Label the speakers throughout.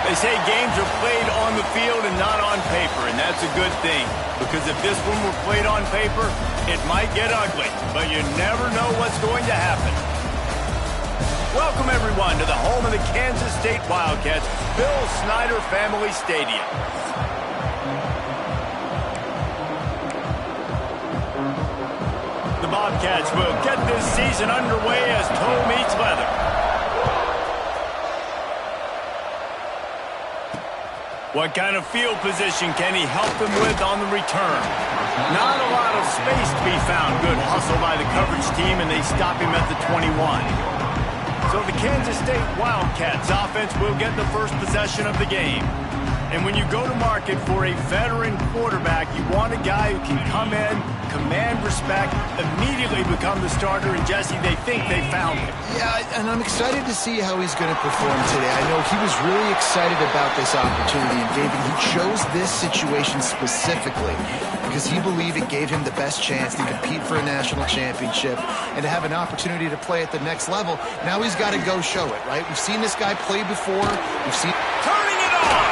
Speaker 1: They say games are played on the field and not on paper, and that's a good thing. Because if this one were played on paper, it might get ugly, but you never know what's going to happen. Welcome, everyone, to the home of the Kansas State Wildcats, Bill Snyder Family Stadium. The Bobcats will get this season underway as toe meets leather. What kind of field position can he help them with on the return? Not a lot of space to be found. Good hustle by the coverage team, and they stop him at the 21. So the Kansas State Wildcats offense will get the first possession of the game. And when you go to market for a veteran quarterback, you want a guy who can come in, command respect, immediately become the starter, and Jesse, they think they found him.
Speaker 2: Yeah, and I'm excited to see how he's going to perform today. I know he was really excited about this opportunity, and David, he chose this situation specifically because he believed it gave him the best chance to compete for a national championship and to have an opportunity to play at the next level. Now he's got to go show it, right? We've seen this guy play before. We've seen...
Speaker 1: Turning it on!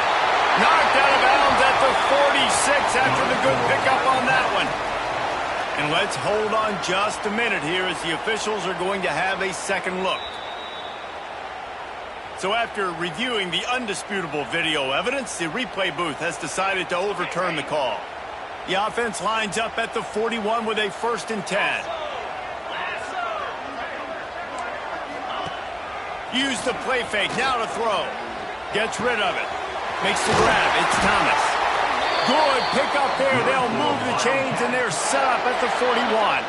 Speaker 1: Knocked out of bounds at the 46 after the good pickup on that one. And let's hold on just a minute here as the officials are going to have a second look. So after reviewing the undisputable video evidence, the replay booth has decided to overturn the call. The offense lines up at the 41 with a 1st and 10. Use the play fake, now to throw. Gets rid of it. Makes the grab. It's Thomas. Good pick up there. They'll move the chains, and they're set up at the 41.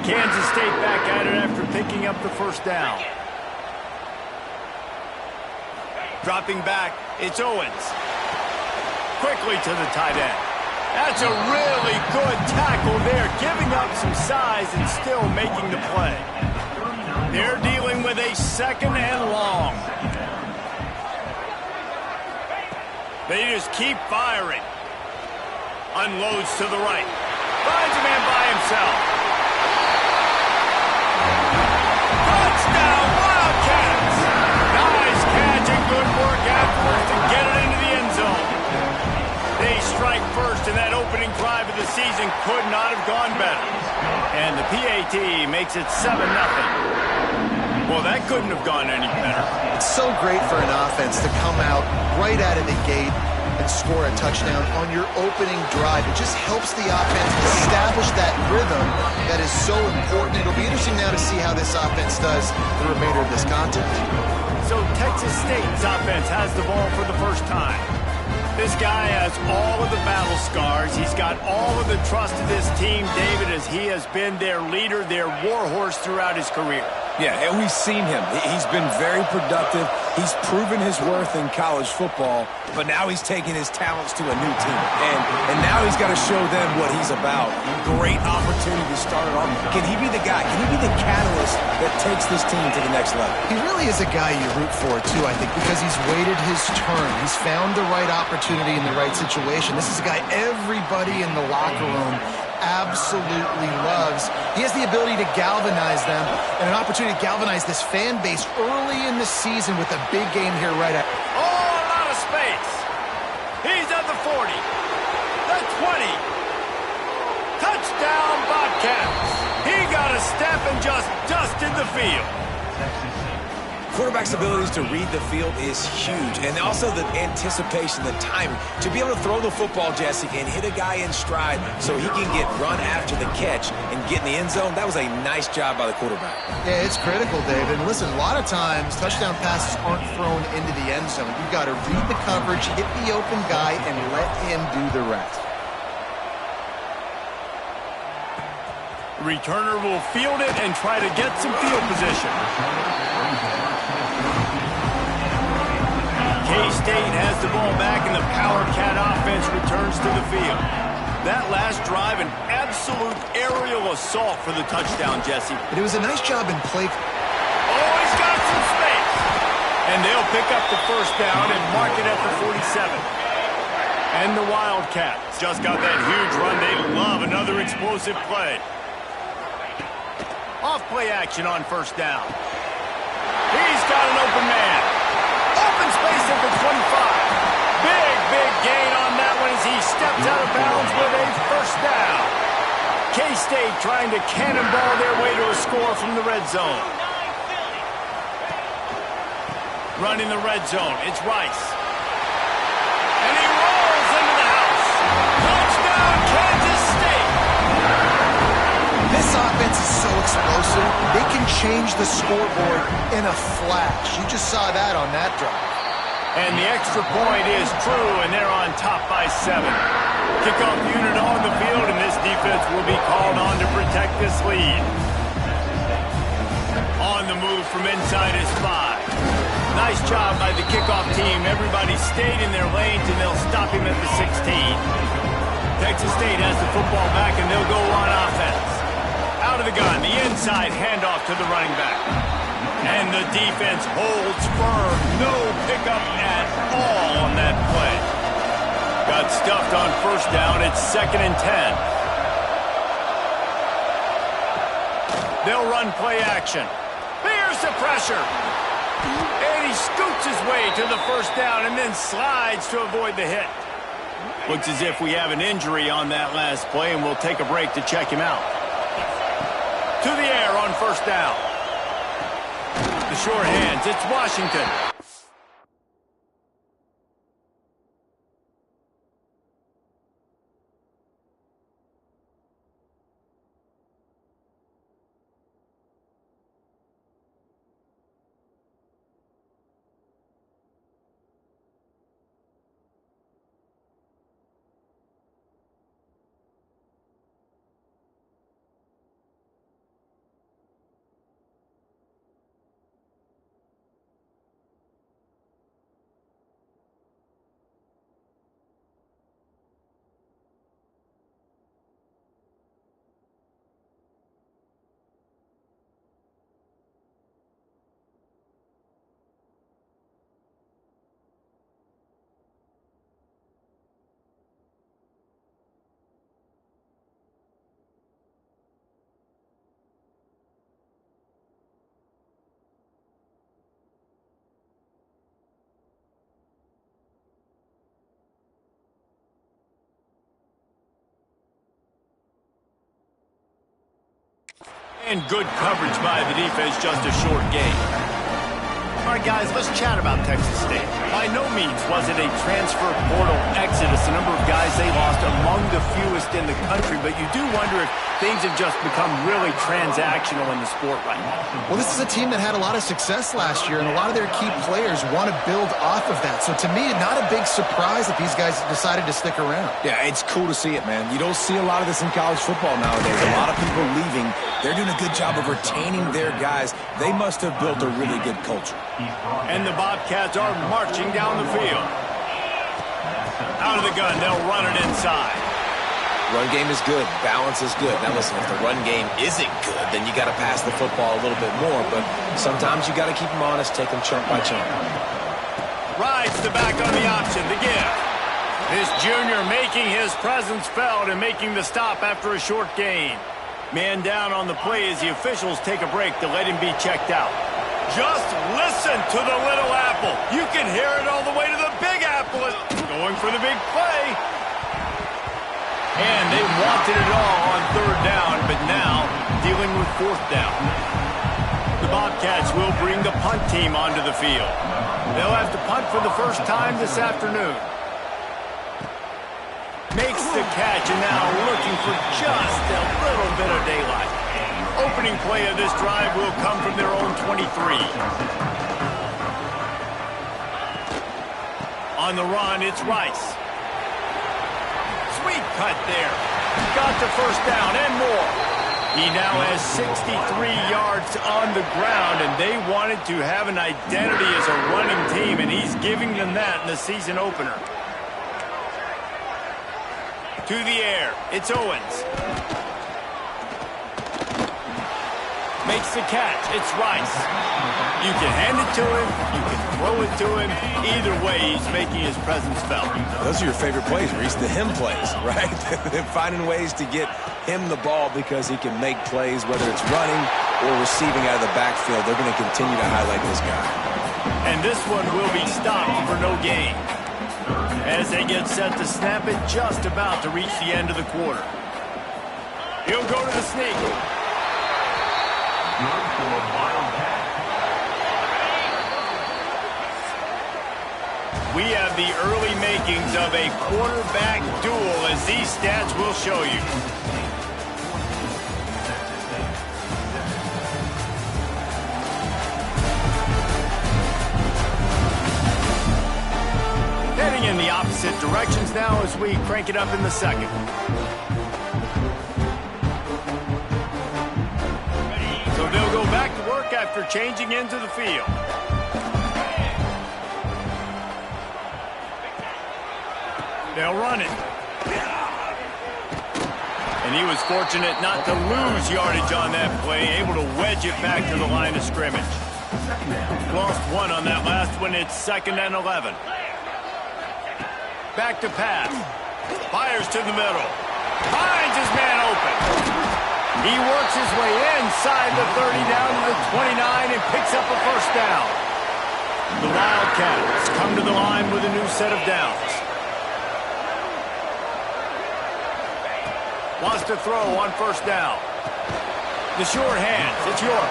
Speaker 1: Kansas State back at it after picking up the 1st down. Dropping back, it's Owens. Quickly to the tight end. That's a really good tackle there, giving up some size and still making the play. They're dealing with a 2nd and long. They just keep firing. Unloads to the right. Finds a man by himself. Touchdown, Wildcats! Nice catch and good work afterwards to get it into the end zone. They strike first, and that opening drive of the season could not have gone better. And the PAT makes it 7-0. Well, that couldn't have gone any better.
Speaker 2: It's so great for an offense to come out right out of the gate and score a touchdown on your opening drive. It just helps the offense establish that rhythm that is so important. It'll be interesting now to see how this offense does the remainder of this contest.
Speaker 1: So Texas State's offense has the ball for the first time. This guy has all of the battle scars. He's got all of the trust of this team, David, as he has been their leader, their warhorse throughout his career.
Speaker 3: Yeah, and we've seen him. He's been very productive. He's proven his worth in college football, but now he's taking his talents to a new team. And now he's got to show them what he's about. Great opportunity to start it off. Can he be the guy? Can he be the catalyst that takes this team to the next level?
Speaker 2: He really is a guy you root for, too, I think, because he's waited his turn. He's found the right opportunity in the right situation. This is a guy everybody in the locker room absolutely loves. He has the ability to galvanize them and an opportunity to galvanize this fan base early in the season with a big game here right at...
Speaker 1: Oh, a lot of space. He's at the 40, the 20. Touchdown, Bobcats. He got a step and just dusted the field.
Speaker 3: Quarterback's abilities to read the field is huge, and also the anticipation, the timing. To be able to throw the football, Jesse, and hit a guy in stride so he can get run after the catch and get in the end zone, that was a nice job by the quarterback.
Speaker 2: Yeah, it's critical, David. And listen, a lot of times touchdown passes aren't thrown into the end zone. You've got to read the coverage, hit the open guy, and let him do the rest.
Speaker 1: Returner will field it and try to get some field position. K-State has the ball back, and the Power Cat offense returns to the field. That last drive, an absolute aerial assault for the touchdown, Jesse.
Speaker 2: But it was a nice job in play.
Speaker 1: Oh, he's got some space. And they'll pick up the 1st down and mark it at the 47. And the Wildcats just got that huge run. They love another explosive play. Off play action on 1st down. He's got an open man. Open space at the 20. K-State trying to cannonball their way to a score from the red zone. Running the red zone, it's Rice. And he rolls into the house. Touchdown, Kansas State.
Speaker 2: This offense is so explosive, they can change the scoreboard in a flash. You just saw that on that drive.
Speaker 1: And the extra point is true, and they're on top by 7. Kickoff unit on the field, and this defense will be called on to protect this lead. On the move from inside is 5. Nice job by the kickoff team. Everybody stayed in their lanes, and they'll stop him at the 16. Texas State has the football back, and they'll go on offense. Out of the gun, the inside handoff to the running back. And the defense holds firm. No pickup at all on that play. Got stuffed on first down. It's 2nd and 10. They'll run play action. Here's the pressure. And he scoots his way to the first down and then slides to avoid the hit. Looks as if we have an injury on that last play, and we'll take a break to check him out. To the air on first down. The short hands, it's Washington. And good coverage by the defense, just a short gain. All right, guys, let's chat about Texas State. By no means was it a transfer portal exodus. The number of guys they lost among the fewest in the country, but you do wonder if things have just become really transactional in the sport right now.
Speaker 2: Well, this is a team that had a lot of success last year, and a lot of their key players want to build off of that. So to me, not a big surprise that these guys decided to stick around.
Speaker 3: Yeah, it's cool to see it, man. You don't see a lot of this in college football nowadays. A lot of people leaving. They're doing a good job of retaining their guys. They must have built a really good culture.
Speaker 1: And the Bobcats are marching down the field. Out of the gun, they'll run it inside.
Speaker 3: Run game is good. Balance is good. Now listen, if the run game isn't good, then you got to pass the football a little bit more. But sometimes you got to keep them honest, take them chunk by chunk.
Speaker 1: Rides the back on the option, the give. This junior making his presence felt and making the stop after a short gain. Man down on the play as the officials take a break to let him be checked out. Just listen to the little apple. You can hear it all the way to the big apple. Going for the big play. And they wanted it all on third down, but now dealing with fourth down. The Bobcats will bring the punt team onto the field. They'll have to punt for the first time this afternoon. Makes the catch, and now looking for just a little bit of daylight. Opening play of this drive will come from their own 23. On the run, it's Rice. Sweet cut there. Got the first down and more. He now has 63 yards on the ground, and they wanted to have an identity as a running team, and he's giving them that in the season opener. To the air, it's Owens. Makes the catch, it's Rice. You can hand it to him, you can throw it to him. Either way, he's making his presence felt.
Speaker 3: Those are your favorite plays, Reese, the him plays, right? They're finding ways to get him the ball because he can make plays, whether it's running or receiving out of the backfield. They're going to continue to highlight this guy.
Speaker 1: And this one will be stopped for no gain. As they get set to snap it, just about to reach the end of the quarter. He'll go to the sneak. We have the early makings of a quarterback duel, as these stats will show you. Heading in the opposite directions now as we crank it up in the second. So they'll go back to work after changing into the field. They'll run it. And he was fortunate not to lose yardage on that play, able to wedge it back to the line of scrimmage. Lost one on that last one. It's 2nd and 11. Back to pass. Fires to the middle. Finds his man open. He works his way inside the 30 down to the 29 and picks up a first down. The Wildcats come to the line with a new set of downs. Wants to throw on first down. The short hands. It's York.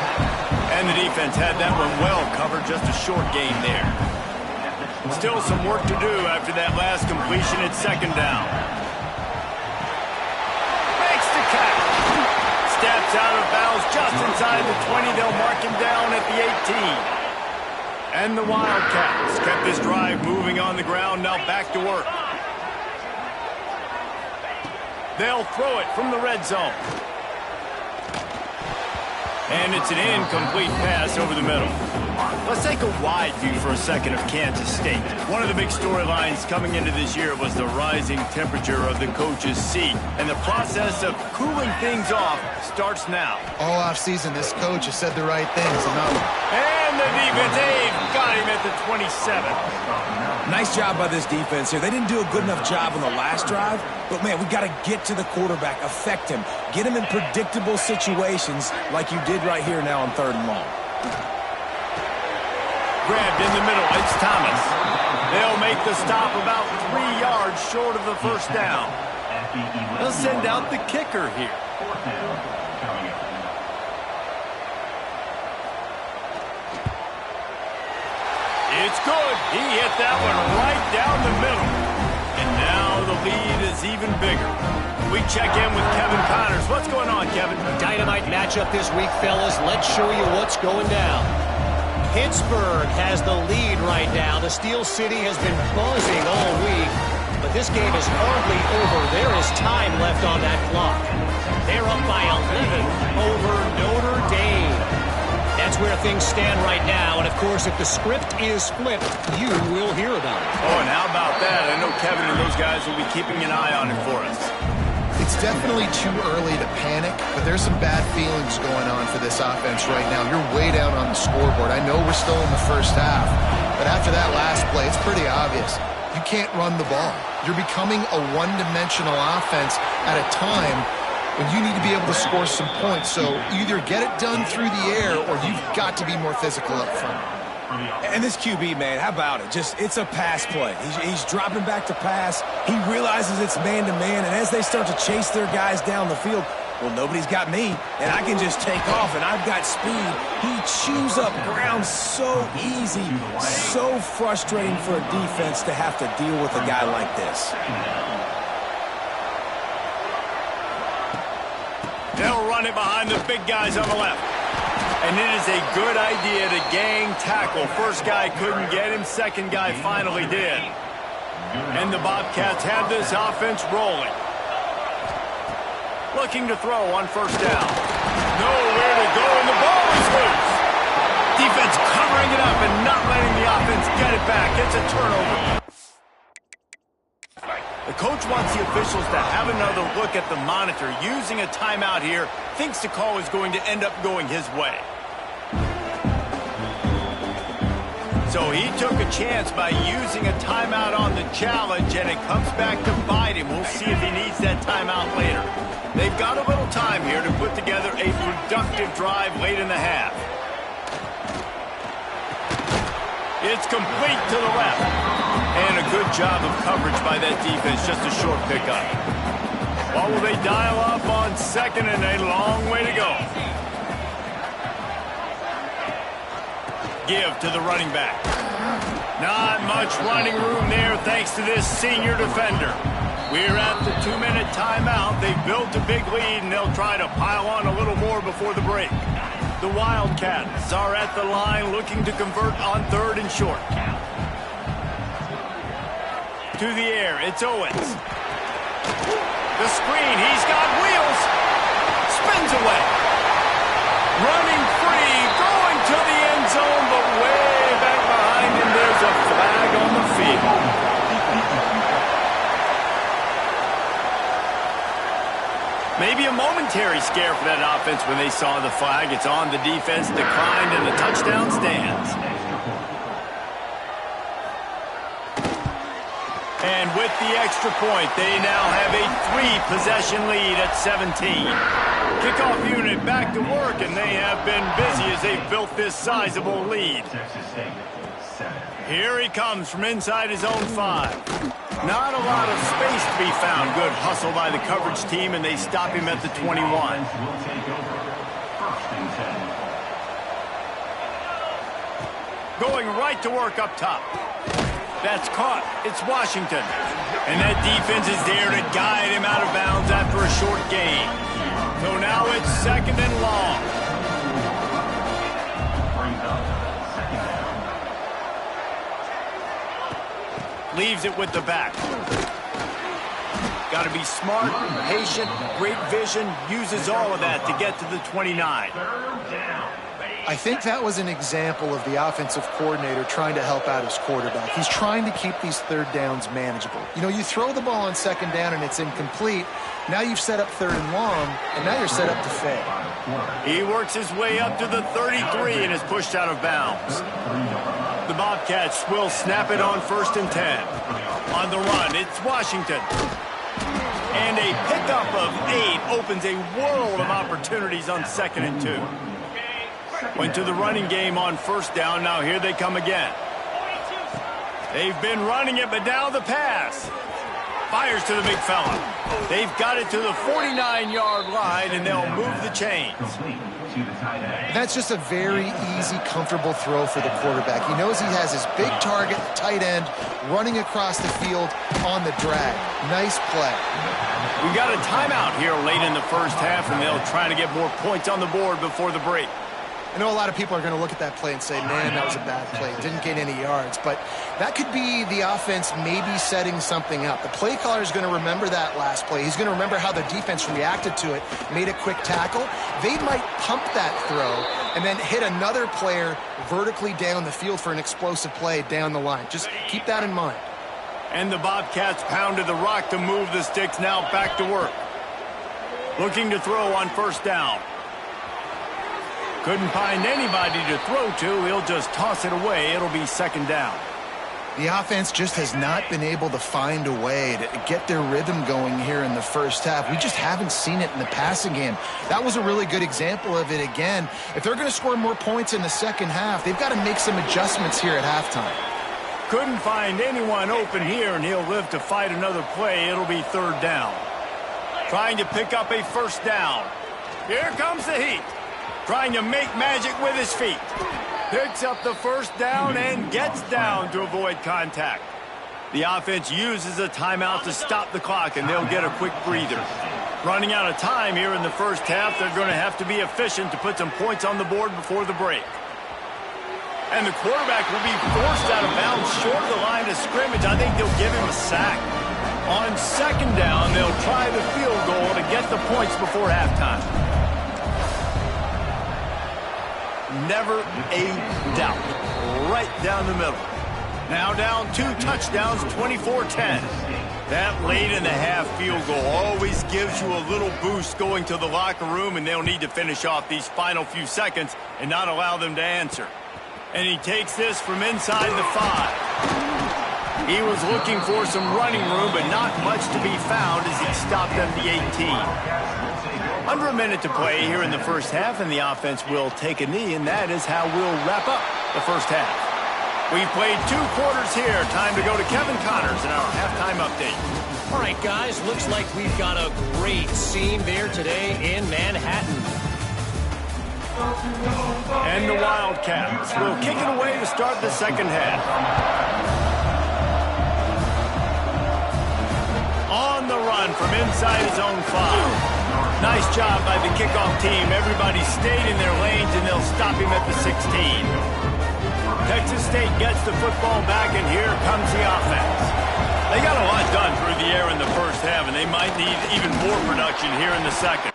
Speaker 1: And the defense had that one well covered. Just a short gain there. Still some work to do after that last completion at 2nd down. Makes the catch. Steps out of bounds just inside the 20. They'll mark him down at the 18. And the Wildcats kept this drive moving on the ground. Now back to work. They'll throw it from the red zone. And it's an incomplete pass over the middle. Let's take a wide view for a second of Kansas State. One of the big storylines coming into this year was the rising temperature of the coach's seat. And the process of cooling things off starts now.
Speaker 2: All offseason, this coach has said the right things.
Speaker 1: And the defense, they've got him at the 27.
Speaker 3: Nice job by this defense here. They didn't do a good enough job on the last drive, but, man, we got to get to the quarterback, affect him, get him in predictable situations like you did right here now on 3rd and long.
Speaker 1: Grabbed in the middle. It's Thomas. They'll make the stop about 3 yards short of the first down. They'll send out the kicker here. It's good. He hit that one right down the middle. And now the lead is even bigger. We check in with Kevin Connors. What's going on, Kevin?
Speaker 4: Dynamite matchup this week, fellas. Let's show you what's going down. Pittsburgh has the lead right now. The Steel City has been buzzing all week, but this game is hardly over. There is time left on that clock. They're up by 11 over Notre Dame. That's where things stand right now, and of course, if the script is flipped, you will hear about it.
Speaker 1: Oh, and how about that? I know Kevin and those guys will be keeping an eye on it for us.
Speaker 2: It's definitely too early to panic, but there's some bad feelings going on for this offense right now. You're way down on the scoreboard. I know we're still in the first half, but after that last play, it's pretty obvious. You can't run the ball. You're becoming a one-dimensional offense at a time when you need to be able to score some points. So either get it done through the air or you've got to be more physical up front.
Speaker 3: And this QB, man, how about it? It's a pass play. He's dropping back to pass. He realizes it's man-to-man, and as they start to chase their guys down the field, well, nobody's got me, and I can just take off, and I've got speed. He chews up ground so easy, so frustrating for a defense to have to deal with a guy like this.
Speaker 1: They'll run it behind the big guys on the left. And it is a good idea to gang tackle. First guy couldn't get him. Second guy finally did. And the Bobcats have this offense rolling. Looking to throw on first down. Nowhere to go, and the ball is loose. Defense covering it up and not letting the offense get it back. It's a turnover. The coach wants the officials to have another look at the monitor. Using a timeout here, thinks the call is going to end up going his way. So he took a chance by using a timeout on the challenge, and it comes back to bite him. We'll see if he needs that timeout later. They've got a little time here to put together a productive drive late in the half. It's complete to the left. And a good job of coverage by that defense, just a short pickup. What will they dial up on second and a long way to go? Give to the running back. Not much running room there thanks to this senior defender. We're at the 2-minute timeout. They've built a big lead, and they'll try to pile on a little more before the break. The Wildcats are at the line looking to convert on third and short. To the air, it's Owens. The screen, he's got wheels. Spins away. Running free, going to the end zone, but way back behind him, there's a flag on the field. Maybe a momentary scare for that offense when they saw the flag. It's on. The defense declined, and the touchdown stands. And with the extra point, they now have a 3-possession lead at 17. Kickoff unit back to work, and they have been busy as they've built this sizable lead. Here he comes from inside his own 5. Not a lot of space to be found. Good hustle by the coverage team, and they stop him at the 21. Going right to work up top. That's caught. It's Washington. And that defense is there to guide him out of bounds after a short gain. So now it's second and long. Leaves it with the back. Got to be smart, patient, great vision, uses all of that to get to the 29.
Speaker 2: I think that was an example of the offensive coordinator trying to help out his quarterback. He's trying to keep these third downs manageable. You know, you throw the ball on second down and it's incomplete. Now you've set up third and long, and now you're set up to fail.
Speaker 1: He works his way up to the 33 and is pushed out of bounds. The Bobcats will snap it on 1st and 10. On the run, it's Washington. And a pickup of 8 opens a world of opportunities on 2nd and 2. Went to the running game on 1st down. Now here they come again. They've been running it, but now the pass. Fires to the big fella. They've got it to the 49-yard line, and they'll move the chains.
Speaker 2: That's just a very easy, comfortable throw for the quarterback. He knows he has his big target, tight end, running across the field on the drag. Nice play.
Speaker 1: We got a timeout here late in the first half, and they'll try to get more points on the board before the break.
Speaker 2: I know a lot of people are going to look at that play and say, man, that was a bad play. Didn't gain any yards. But that could be the offense maybe setting something up. The play caller is going to remember that last play. He's going to remember how the defense reacted to it, made a quick tackle. They might pump that throw and then hit another player vertically down the field for an explosive play down the line. Just keep that in mind.
Speaker 1: And the Bobcats pounded the rock to move the sticks. Now back to work. Looking to throw on 1st down. Couldn't find anybody to throw to. He'll just toss it away. It'll be 2nd down.
Speaker 2: The offense just has not been able to find a way to get their rhythm going here in the first half. We just haven't seen it in the passing game. That was a really good example of it again. If they're going to score more points in the second half, they've got to make some adjustments here at halftime.
Speaker 1: Couldn't find anyone open here, and he'll live to fight another play. It'll be 3rd down. Trying to pick up a 1st down. Here comes the heat. Trying to make magic with his feet. Picks up the 1st down and gets down to avoid contact. The offense uses a timeout to stop the clock, and they'll get a quick breather. Running out of time here in the first half, they're going to have to be efficient to put some points on the board before the break. And the quarterback will be forced out of bounds short of the line of scrimmage. I think they'll give him a sack. On 2nd down, they'll try the field goal to get the points before halftime. Never a doubt. Right down the middle. Now down 2 touchdowns, 24-10. That late in the half field goal always gives you a little boost going to the locker room, and they'll need to finish off these final few seconds and not allow them to answer. And he takes this from inside the 5. He was looking for some running room, but not much to be found as he stopped at the 18. Under a minute to play here in the first half, and the offense will take a knee, and that is how we'll wrap up the first half. We've played 2 quarters here. Time to go to Kevin Connors in our halftime update.
Speaker 4: All right, guys, looks like we've got a great scene there today in Manhattan.
Speaker 1: And the Wildcats will kick it away to start the second half. On the run from inside his own 5. Nice job by the kickoff team. Everybody stayed in their lanes, and they'll stop him at the 16. Texas State gets the football back, and here comes the offense. They got a lot done through the air in the first half, and they might need even more production here in the second.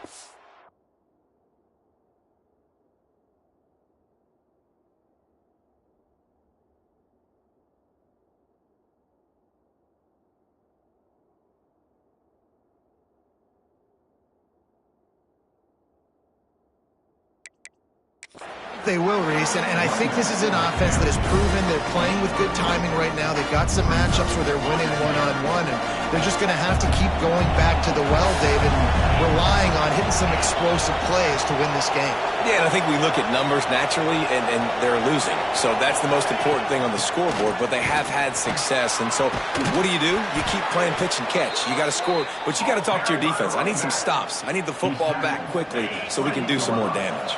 Speaker 2: They will, Reese, and I think this is an offense that has proven they're playing with good timing right now. They've got some matchups where they're winning one-on-one, and they're just going to have to keep going back to the well, David, and relying on hitting some explosive plays to win this game.
Speaker 3: Yeah, and I think we look at numbers naturally, and they're losing. So that's the most important thing on the scoreboard, but they have had success. And so what do? You keep playing pitch and catch. You got to score, but you got to talk to your defense. I need some stops. I need the football back quickly so we can do some more damage.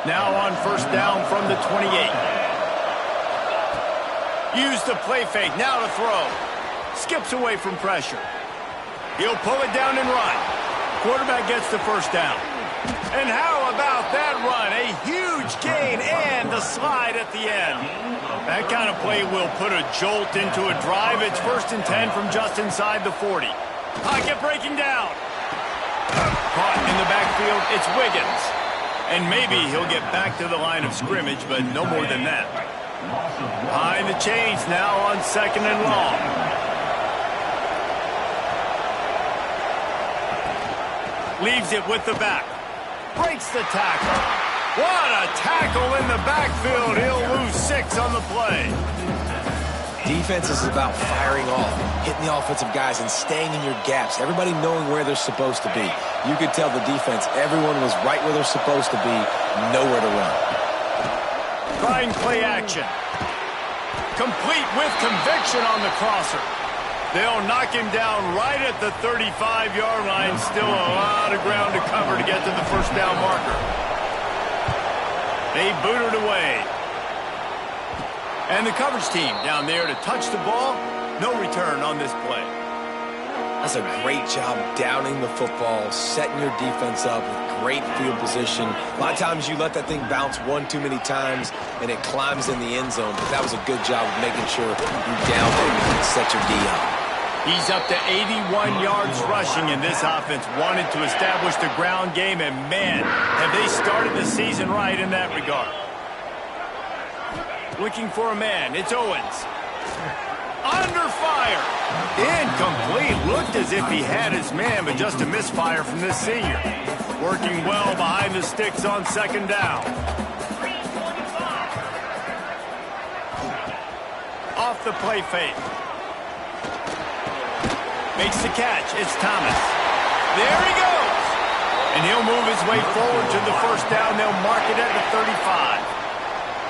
Speaker 1: Now on first down from the 28. Use the play fake. Now to throw. Skips away from pressure. He'll pull it down and run. Quarterback gets the first down. And how about that run? A huge gain and the slide at the end. That kind of play will put a jolt into a drive. It's 1st and 10 from just inside the 40. Pocket breaking down. Caught in the backfield. It's Wiggins. And maybe he'll get back to the line of scrimmage, but no more than that. Behind the chains now on 2nd and long. Leaves it with the back. Breaks the tackle. What a tackle in the backfield. He'll lose 6 on the play.
Speaker 3: Defense is about firing off, hitting the offensive guys and staying in your gaps. Everybody knowing where they're supposed to be. You could tell the defense, everyone was right where they're supposed to be, nowhere to run.
Speaker 1: Trying play action. Complete with conviction on the crosser. They'll knock him down right at the 35-yard line. Still a lot of ground to cover to get to the first down marker. They boot it away. And the coverage team down there to touch the ball. No return on this play.
Speaker 3: That's a great job downing the football, setting your defense up with great field position. A lot of times you let that thing bounce one too many times and it climbs in the end zone. But that was a good job of making sure you down it and set your D up.
Speaker 1: He's up to 81 yards rushing, and this offense wanted to establish the ground game. And, man, have they started the season right in that regard. Looking for a man. It's Owens. Under fire. Incomplete. Looked as if he had his man, but just a misfire from this senior. Working well behind the sticks on 2nd down. Off the play fake. Makes the catch. It's Thomas. There he goes. And he'll move his way forward to the first down. They'll mark it at the 35.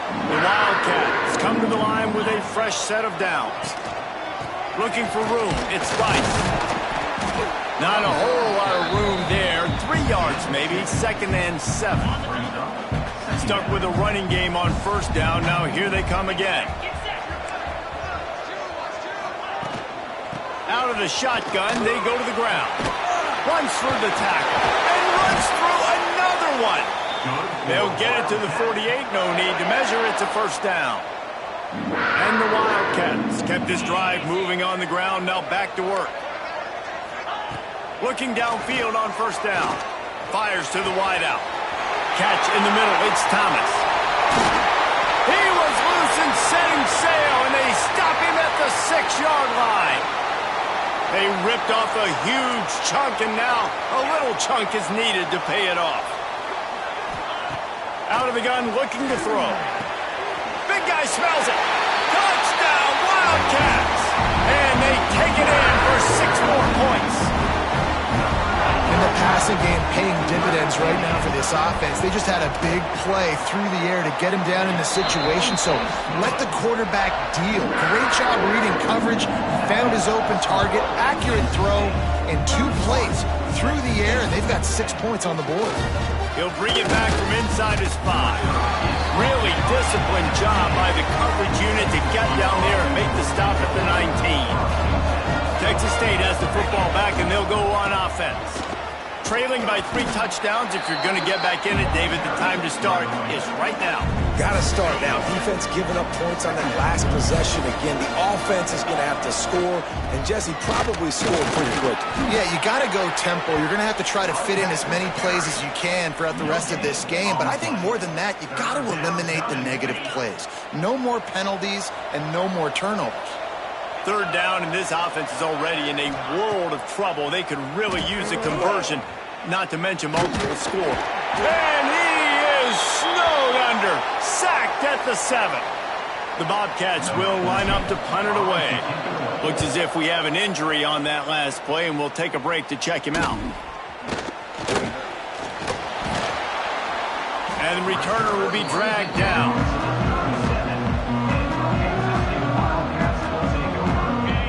Speaker 1: The Wildcats come to the line with a fresh set of downs. Looking for room. It's Rice. Not a whole lot of room there. 3 yards maybe. 2nd and 7. Stuck with a running game on first down. Now here they come again. Out of the shotgun, they go to the ground. Runs through the tackle. And runs through another one. They'll get it to the 48. No need to measure. It's a first down. And the Wildcats kept this drive moving on the ground. Now back to work. Looking downfield on first down. Fires to the wideout. Catch in the middle. It's Thomas. He was loose and setting sail, and they stop him at the 6-yard line. They ripped off a huge chunk, and now a little chunk is needed to pay it off. Out of the gun, looking to throw. Big guy smells it. Touchdown, Wildcats! And they take it in for 6 more points.
Speaker 2: In the passing game, paying dividends right now for this offense. They just had a big play through the air to get him down in the situation, so let the quarterback deal. Great job reading coverage. He found his open target, accurate throw, and 2 plays through the air, and they've got 6 points on the board.
Speaker 1: He'll bring it back from inside his 5. Really disciplined job by the coverage unit to get down there and make the stop at the 19. Texas State has the football back, and they'll go on offense. Trailing by 3 touchdowns. If you're going to get back in it, David, the time to start is right now.
Speaker 3: Got to start now. Defense giving up points on that last possession. Again, the offense is going to have to score, and Jesse probably scored pretty quick.
Speaker 2: Yeah, you got to go tempo. You're going to have to try to fit in as many plays as you can throughout the rest of this game. But I think more than that, you've got to eliminate the negative plays. No more penalties and no more turnovers.
Speaker 1: 3rd down, and this offense is already in a world of trouble. They could really use a conversion, not to mention multiple score. And he is snowed under, sacked at the 7. The Bobcats will line up to punt it away. Looks as if we have an injury on that last play, and we'll take a break to check him out. And the returner will be dragged down.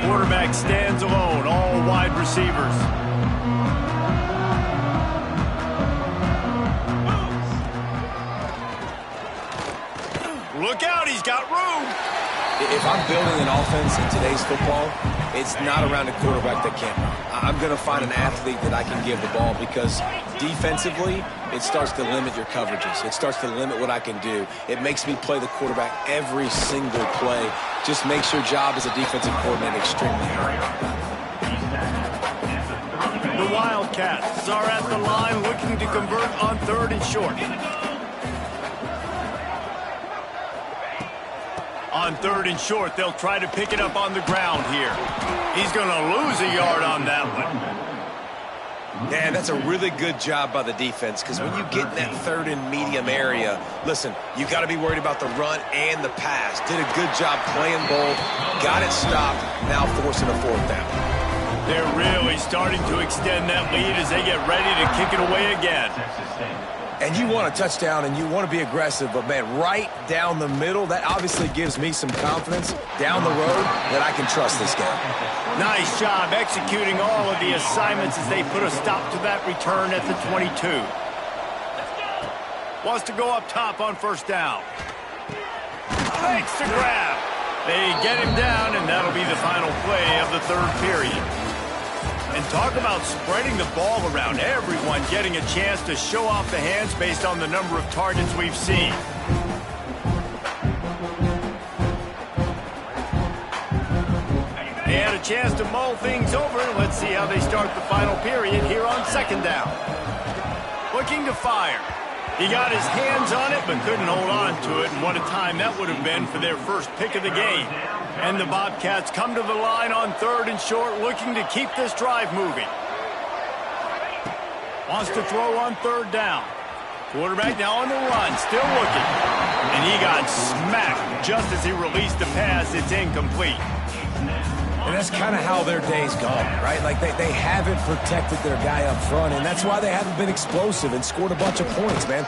Speaker 1: Quarterback stands alone, all wide receivers. Look out, he's got room.
Speaker 3: If I'm building an offense in today's football, it's not around a quarterback that can't run. I'm going to find an athlete that I can give the ball, because defensively, it starts to limit your coverages. It starts to limit what I can do. It makes me play the quarterback every single play. Just makes your job as a defensive coordinator extremely hard.
Speaker 1: The Wildcats are at the line looking to convert on 3rd and short. On 3rd and short, they'll try to pick it up on the ground here. He's going to lose a yard on that one.
Speaker 3: Man, that's a really good job by the defense, because when you get in that 3rd and medium area, listen, you got to be worried about the run and the pass. Did a good job playing both, got it stopped, now forcing a 4th down.
Speaker 1: They're really starting to extend that lead as they get ready to kick it away again.
Speaker 3: And you want a touchdown, and you want to be aggressive, but, man, right down the middle, that obviously gives me some confidence down the road that I can trust this guy.
Speaker 1: Nice job executing all of the assignments as they put a stop to that return at the 22. Wants to go up top on 1st down. Makes the grab. They get him down, and that'll be the final play of the 3rd period. And talk about spreading the ball around. Everyone getting a chance to show off the hands based on the number of targets we've seen. They had a chance to mull things over. Let's see how they start the final period here on 2nd down. Looking to fire. He got his hands on it, but couldn't hold on to it. And what a time that would have been for their first pick of the game. And the Bobcats come to the line on 3rd and short, looking to keep this drive moving. Wants to throw on 3rd down. Quarterback now on the run, still looking. And he got smacked just as he released the pass. It's incomplete.
Speaker 3: And that's kind of how their day's gone, right? Like, they haven't protected their guy up front, and that's why they haven't been explosive and scored a bunch of points, man.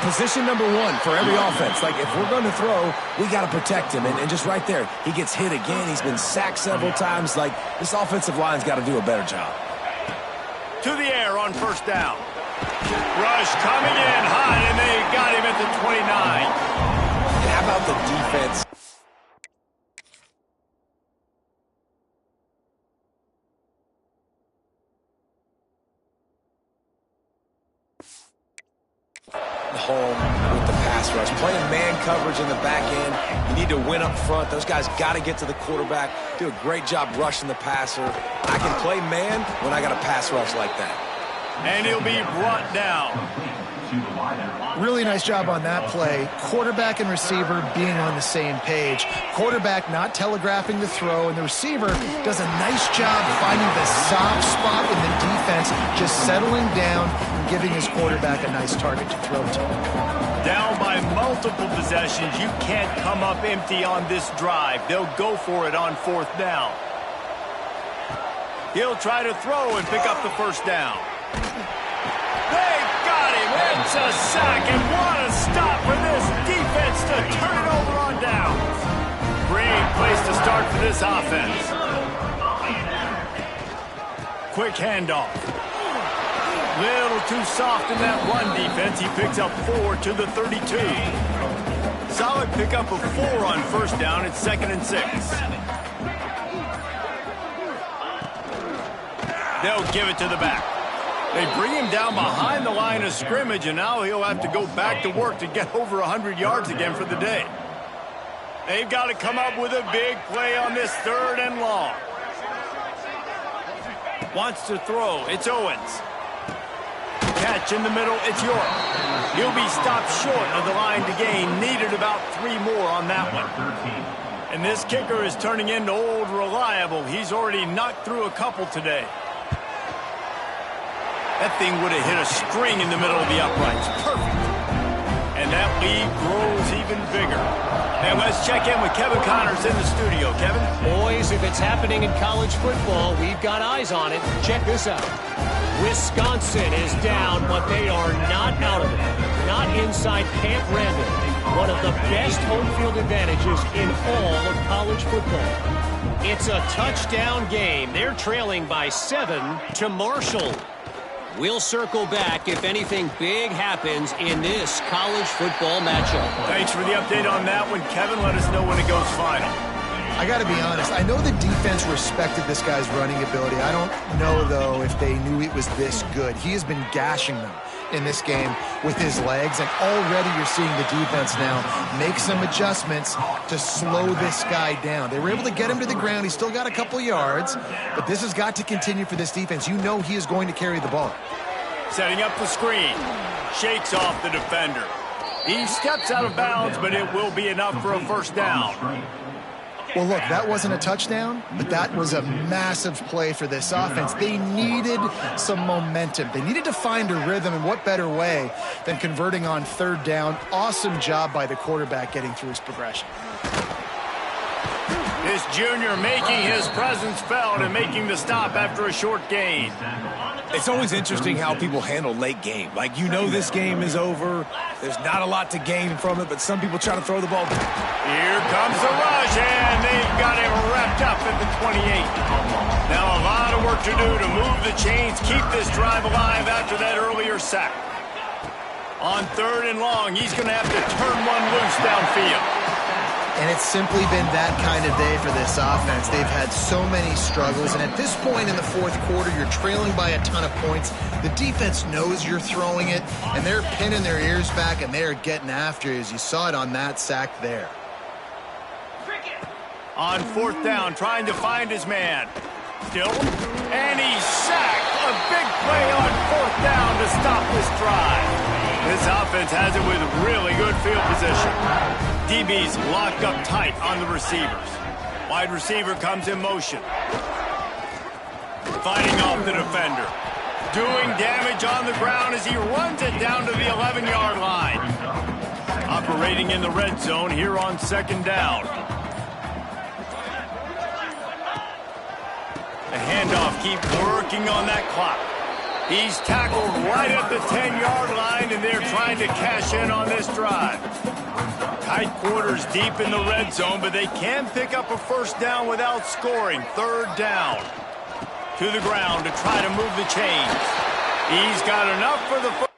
Speaker 3: Position number 1 for every offense. Like, if we're going to throw, we got to protect him. And just right there, he gets hit again. He's been sacked several times. Like, this offensive line's got to do a better job.
Speaker 1: To the air on 1st down. Rush coming in hot, and they got him at the 29.
Speaker 3: And how about the defense? Home with the pass rush. Playing man coverage in the back end. You need to win up front. Those guys got to get to the quarterback. Do a great job rushing the passer. I can play man when I got a pass rush like that.
Speaker 1: And he'll be brought down.
Speaker 2: Really nice job on that play. Quarterback and receiver being on the same page. Quarterback not telegraphing the throw, and the receiver does a nice job finding the soft spot in the defense, just settling down and giving his quarterback a nice target to throw to.
Speaker 1: Down by multiple possessions. You can't come up empty on this drive. They'll go for it on 4th down. He'll try to throw and pick up the 1st down. Gets a sack, and what a stop for this defense to turn it over on downs. Great place to start for this offense. Quick handoff. Little too soft in that run defense. He picks up 4 to the 32. Solid pickup of 4 on first down. It's 2nd and 6. They'll give it to the back. They bring him down behind the line of scrimmage, and now he'll have to go back to work to get over 100 yards again for the day. They've got to come up with a big play on this 3rd and long. Wants to throw. It's Owens. Catch in the middle. It's York. He'll be stopped short of the line to gain. Needed about 3 more on that one. And this kicker is turning into old reliable. He's already knocked through a couple today. That thing would have hit a string in the middle of the uprights. Perfect. And that lead grows even bigger. And let's check in with Kevin Connors in the studio. Kevin?
Speaker 4: Boys, if it's happening in college football, we've got eyes on it. Check this out. Wisconsin is down, but they are not out of it. Not inside Camp Randall. One of the best home field advantages in all of college football. It's a touchdown game. They're trailing by 7 to Marshall. We'll circle back if anything big happens in this college football matchup.
Speaker 1: Thanks for the update on that one, Kevin. Let us know when it goes final.
Speaker 2: I got to be honest. I know the defense respected this guy's running ability. I don't know, though, if they knew it was this good. He has been gashing them in this game with his legs, and already you're seeing the defense now make some adjustments to slow this guy down. They were able to get him to the ground. He's still got a couple yards, but this has got to continue for this defense. You know he is going to carry the ball.
Speaker 1: Setting up the screen. Shakes off the defender. He steps out of bounds, but it will be enough for a first down.
Speaker 2: Well, look, that wasn't a touchdown, but that was a massive play for this offense. They needed some momentum. They needed to find a rhythm, and what better way than converting on 3rd down. Awesome job by the quarterback getting through his progression.
Speaker 1: This junior making his presence felt and making the stop after a short gain.
Speaker 3: It's always interesting how people handle late game. Like, you know this game is over. There's not a lot to gain from it, but some people try to throw the ball.
Speaker 1: Here comes the rush, and they've got him wrapped up at the 28. Now a lot of work to do to move the chains, keep this drive alive after that earlier sack. On 3rd and long, he's going to have to turn one loose downfield.
Speaker 2: And it's simply been that kind of day for this offense. They've had so many struggles, and at this point in the 4th quarter, you're trailing by a ton of points. The defense knows you're throwing it, and they're pinning their ears back, and they're getting after you, as you saw it on that sack there.
Speaker 1: On 4th down, trying to find his man. Still, and he's sacked. A big play on 4th down to stop this drive. This offense has it with really good field position. DB's locked up tight on the receivers. Wide receiver comes in motion. Fighting off the defender. Doing damage on the ground as he runs it down to the 11-yard line. Operating in the red zone here on 2nd down. The handoff keeps working on that clock. He's tackled right at the 10-yard line, and they're trying to cash in on this drive. Tight quarters deep in the red zone, but they can pick up a first down without scoring. 3rd down. To the ground to try to move the chains. He's got enough for the first.